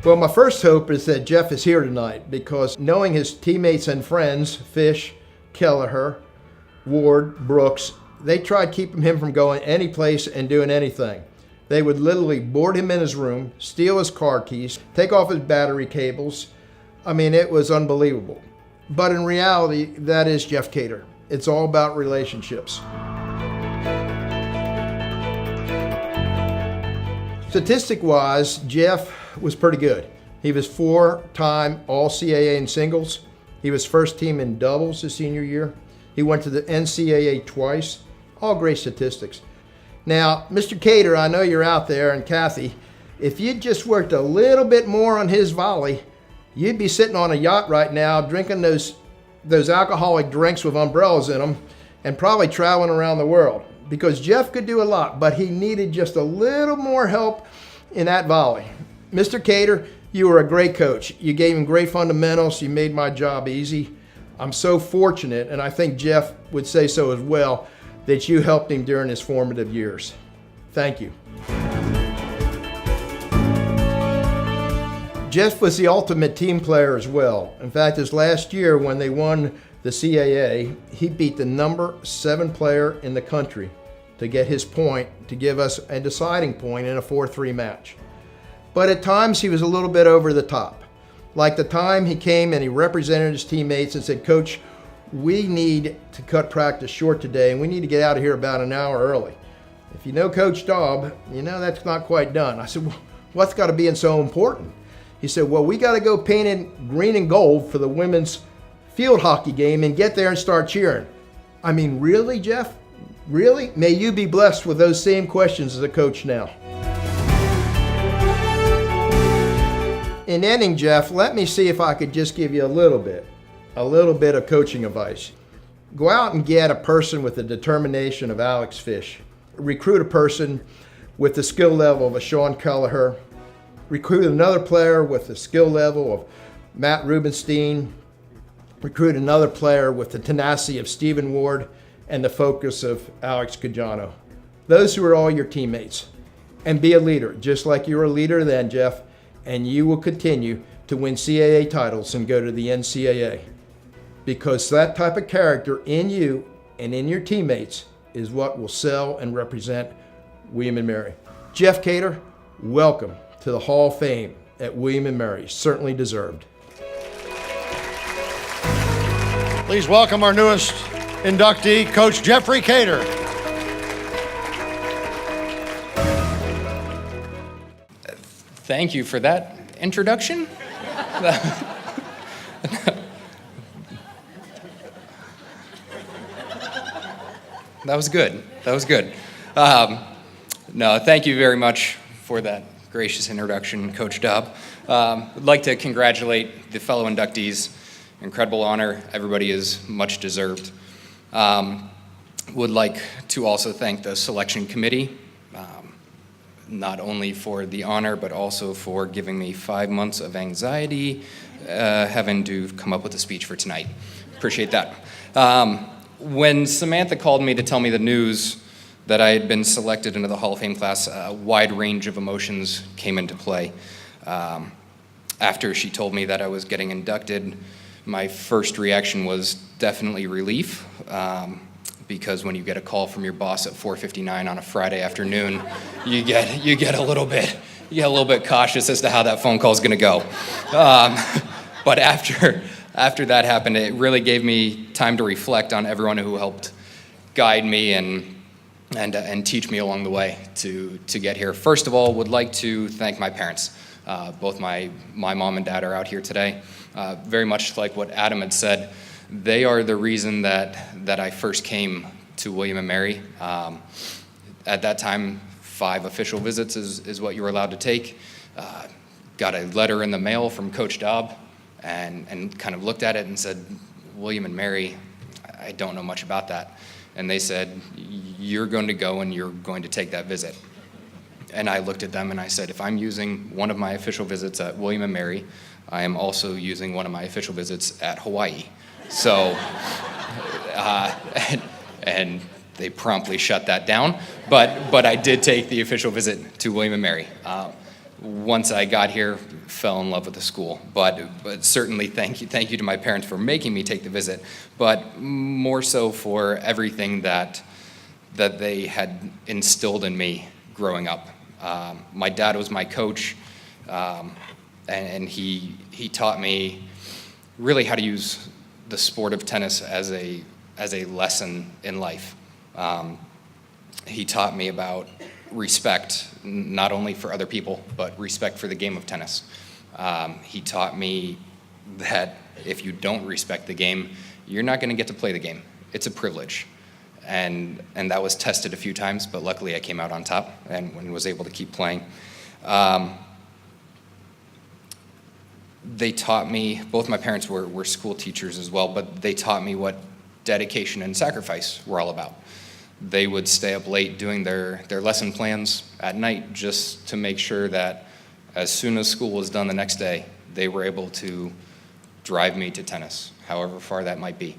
Well, my first hope is that Jeff is here tonight because knowing his teammates and friends, Fish, Kelleher, Ward, Brooks, they tried keeping him from going any place and doing anything. They would literally board him in his room, steal his car keys, take off his battery cables. I mean, it was unbelievable. But in reality, that is Jeff Kader. It's all about relationships. Statistic-wise, Jeff was pretty good. He was 4-time All-CAA in singles. He was first team in doubles his senior year. He went to the NCAA twice. All great statistics. Now, Mr. Kader, I know you're out there, and Kathy, if you'd just worked a little bit more on his volley, you'd be sitting on a yacht right now drinking those alcoholic drinks with umbrellas in them and probably traveling around the world. Because Jeff could do a lot, but he needed just a little more help in that volley. Mr. Kader, you were a great coach. You gave him great fundamentals. You made my job easy. I'm so fortunate, and I think Jeff would say so as well, that you helped him during his formative years. Thank you. Jeff was the ultimate team player as well. In fact, his last year when they won the CAA, he beat the number 7 player in the country to get his point, to give us a deciding point in a 4-3 match. But at times he was a little bit over the top. Like the time he came and he represented his teammates and said, "Coach, we need to cut practice short today and we need to get out of here about an hour early." If you know Coach Daub, you know that's not quite done. I said, "Well, what's got to be so important?" He said, "Well, we got to go paint in green and gold for the women's field hockey game and get there and start cheering." I mean, really, Jeff? Really? May you be blessed with those same questions as a coach now. In ending, Jeff, let me see if I could just give you a little bit of coaching advice. Go out and get a person with the determination of Alex Fish. Recruit a person with the skill level of a Sean Kelleher. Recruit another player with the skill level of Matt Rubenstein. Recruit another player with the tenacity of Stephen Ward and the focus of Alex Cajano. Those who are all your teammates. And be a leader, just like you were a leader then, Jeff, and you will continue to win CAA titles and go to the NCAA. Because that type of character in you and in your teammates is what will sell and represent William & Mary. Jeff Kader, welcome to the Hall of Fame at William & Mary. Certainly deserved. Please welcome our newest inductee, Coach Jeffrey Kader. Thank you for that introduction. That was good. That was good. No, thank you very much for that gracious introduction, Coach Daub. I'd like to congratulate the fellow inductees. Incredible honor. Everybody is much deserved. Would like to also thank the selection committee, not only for the honor, but also for giving me 5 months of anxiety, having to come up with a speech for tonight. Appreciate that. When Samantha called me to tell me the news that I had been selected into the Hall of Fame class, a wide range of emotions came into play. After she told me that I was getting inducted, my first reaction was definitely relief, because when you get a call from your boss at 4:59 on a Friday afternoon, you get a little bit cautious as to how that phone call is going to go. But after that happened, it really gave me time to reflect on everyone who helped guide me and teach me along the way to get here. First of all, would like to thank my parents. Both my mom and dad are out here today. Very much like what Adam had said, they are the reason that I first came to William & Mary. At that time, 5 official visits is what you were allowed to take. Got a letter in the mail from Coach Daub and kind of looked at it and said, "William & Mary, I don't know much about that." And they said, "You're going to go and you're going to take that visit." And I looked at them and I said, if I'm using one of my official visits at William & Mary, I am also using one of my official visits at Hawaii. So, and they promptly shut that down. But I did take the official visit to William & Mary. once I got here, fell in love with the school. But certainly thank you to my parents for making me take the visit, but more so for everything that they had instilled in me growing up. My dad was my coach, and he taught me really how to use the sport of tennis as a lesson in life. He taught me about respect, not only for other people, but respect for the game of tennis. He taught me that if you don't respect the game, you're not going to get to play the game. It's a privilege. And that was tested a few times, but luckily I came out on top and was able to keep playing. They taught me, both my parents were school teachers as well, but they taught me what dedication and sacrifice were all about. They would stay up late doing their lesson plans at night just to make sure that as soon as school was done the next day, they were able to drive me to tennis, however far that might be.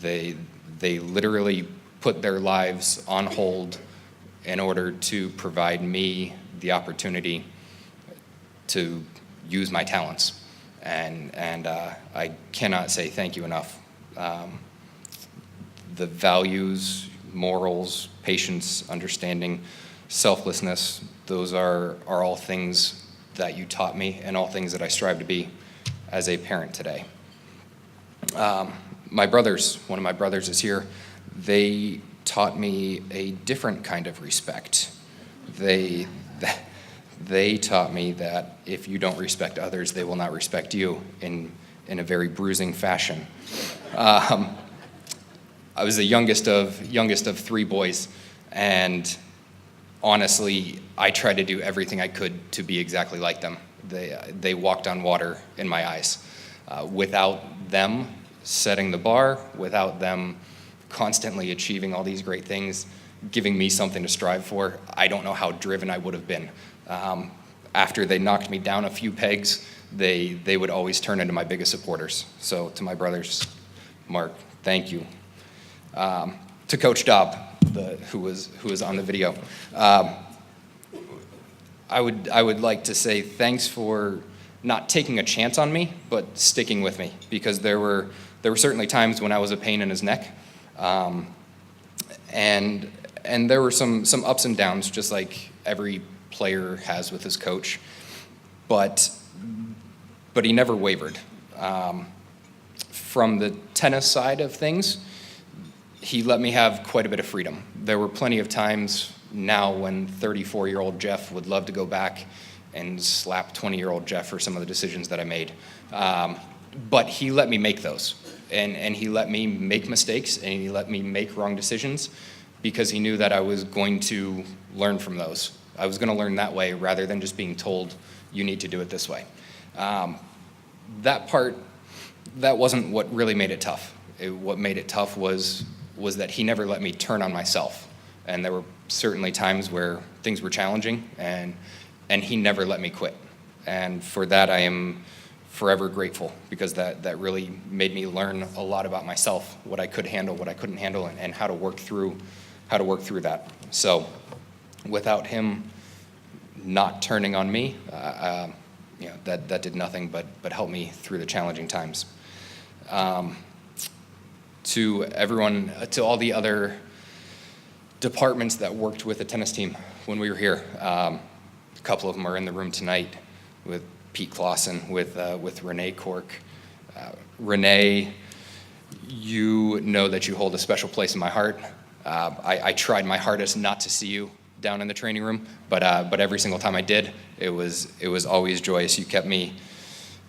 They literally put their lives on hold in order to provide me the opportunity to use my talents. And I cannot say thank you enough. The values, morals, patience, understanding, selflessness, those are all things that you taught me and all things that I strive to be as a parent today. My brothers, one of my brothers is here, they taught me a different kind of respect. They taught me that if you don't respect others, they will not respect you in a very bruising fashion. I was the youngest of three boys, and honestly, I tried to do everything I could to be exactly like them. They walked on water in my eyes. Without them setting the bar, without them constantly achieving all these great things, giving me something to strive for, I don't know how driven I would have been. After they knocked me down a few pegs, they would always turn into my biggest supporters. So to my brothers, Mark, thank you. To Coach Dobb, who was on the video, I would like to say thanks for not taking a chance on me, but sticking with me, because there were certainly times when I was a pain in his neck, and there were some ups and downs, just like every player has with his coach, but he never wavered. From the tennis side of things, he let me have quite a bit of freedom. There were plenty of times now when 34-year-old Jeff would love to go back and slap 20-year-old Jeff for some of the decisions that I made. But he let me make those. And he let me make mistakes, and he let me make wrong decisions, because he knew that I was going to learn from those. I was going to learn that way rather than just being told, you need to do it this way. That wasn't what really made it tough. What made it tough was that he never let me turn on myself. And there were certainly times where things were challenging, and he never let me quit. And for that, I am forever grateful, because that really made me learn a lot about myself, what I could handle, what I couldn't handle, and how to work through that. So without him not turning on me, that did nothing but help me through the challenging times. To everyone, to all the other departments that worked with the tennis team when we were here. A couple of them are in the room tonight, with Pete Clausen, with Renee Cork. Renee, you know that you hold a special place in my heart. I tried my hardest not to see you down in the training room, but every single time I did, it was always joyous. You kept me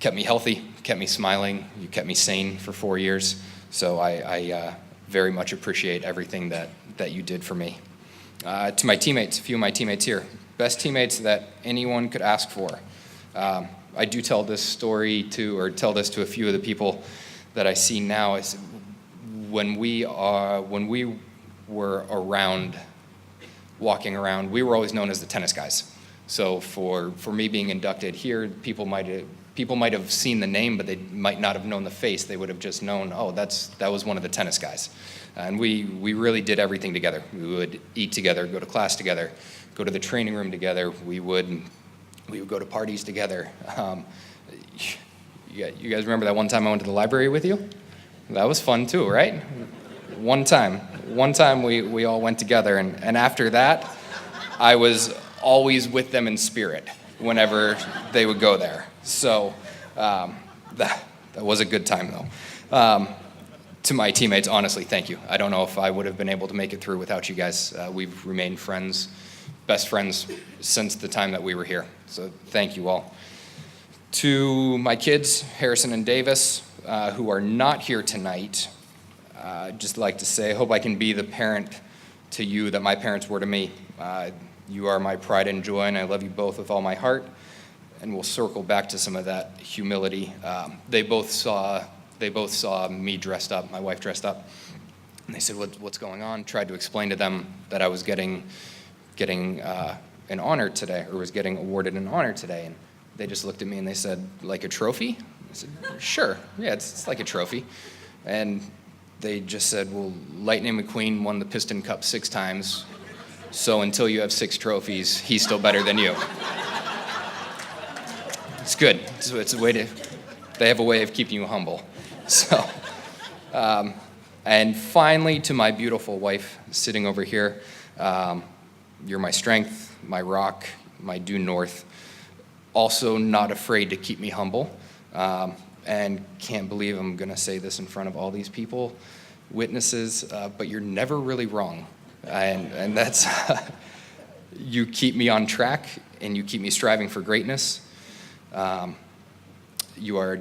healthy, kept me smiling, you kept me sane for 4 years. So I very much appreciate everything that you did for me. To my teammates, a few of my teammates here, best teammates that anyone could ask for. I do tell this to a few of the people that I see now. Is when we were around, walking around, we were always known as the tennis guys. So for me being inducted here, people might have seen the name, but they might not have known the face. They would have just known, oh, that was one of the tennis guys. And we really did everything together. We would eat together, go to class together, go to the training room together. We would We would go to parties together. You guys remember that one time I went to the library with you? That was fun too, right? One time we all went together, and after that, I was always with them in spirit whenever they would go there. So that was a good time though. To my teammates, honestly, thank you. I don't know if I would have been able to make it through without you guys. We've remained friends, best friends since the time that we were here. So thank you all. To my kids, Harrison and Davis, who are not here tonight, I'd just like to say, I hope I can be the parent to you that my parents were to me. You are my pride and joy, and I love you both with all my heart. And we'll circle back to some of that humility. They both saw me dressed up, my wife dressed up, and they said, "What's going on?" Tried to explain to them that I was getting an honor today, or was getting awarded an honor today, and they just looked at me and they said, "Like a trophy?" I said, "Sure, yeah, it's like a trophy." And they just said, "Well, Lightning McQueen won the Piston Cup 6 times, so until you have 6 trophies, he's still better than you." It's good. It's a way to. They have a way of keeping you humble. So, and finally, to my beautiful wife sitting over here, you're my strength, my rock, my due north. Also not afraid to keep me humble, and can't believe I'm going to say this in front of all these people, witnesses, but you're never really wrong. And that's, you keep me on track, and you keep me striving for greatness. You are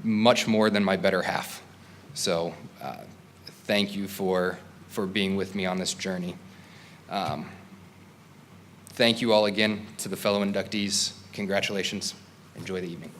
much more than my better half. So thank you for being with me on this journey. Thank you all again to the fellow inductees. Congratulations. Enjoy the evening.